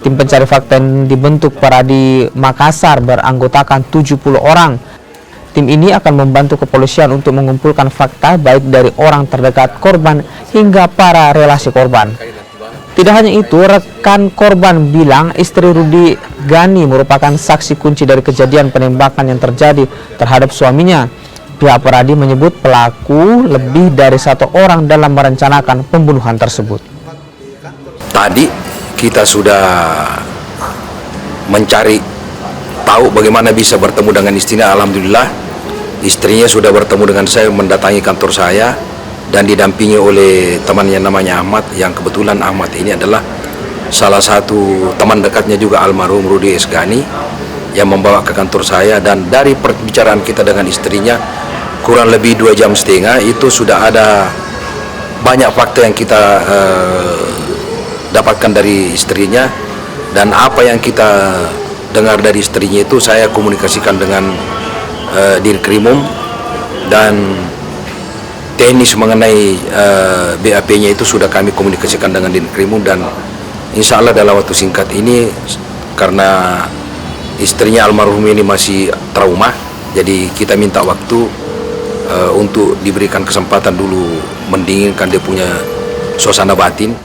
Tim pencari fakta yang dibentuk Peradi Makassar beranggotakan 70 orang. Tim ini akan membantu kepolisian untuk mengumpulkan fakta baik dari orang terdekat korban hingga para relasi korban. Tidak hanya itu, rekan korban bilang istri Rudi Gani merupakan saksi kunci dari kejadian penembakan yang terjadi terhadap suaminya. Pihak Peradi menyebut pelaku lebih dari 1 orang dalam merencanakan pembunuhan tersebut. Tadi kita sudah mencari tahu bagaimana bisa bertemu dengan istrinya. Alhamdulillah istrinya sudah bertemu dengan saya, mendatangi kantor saya dan didampingi oleh temannya namanya Ahmad, yang kebetulan Ahmad ini adalah salah satu teman dekatnya juga almarhum Rudi Gani yang membawa ke kantor saya. Dan dari perbicaraan kita dengan istrinya kurang lebih 2,5 jam itu sudah ada banyak fakta yang kita dapatkan dari istrinya, dan apa yang kita dengar dari istrinya itu saya komunikasikan dengan Dirkrimum, dan teknis mengenai BAP-nya itu sudah kami komunikasikan dengan Dirkrimum, dan insya Allah dalam waktu singkat ini, karena istrinya almarhum ini masih trauma, jadi kita minta waktu untuk diberikan kesempatan dulu mendinginkan dia punya suasana batin.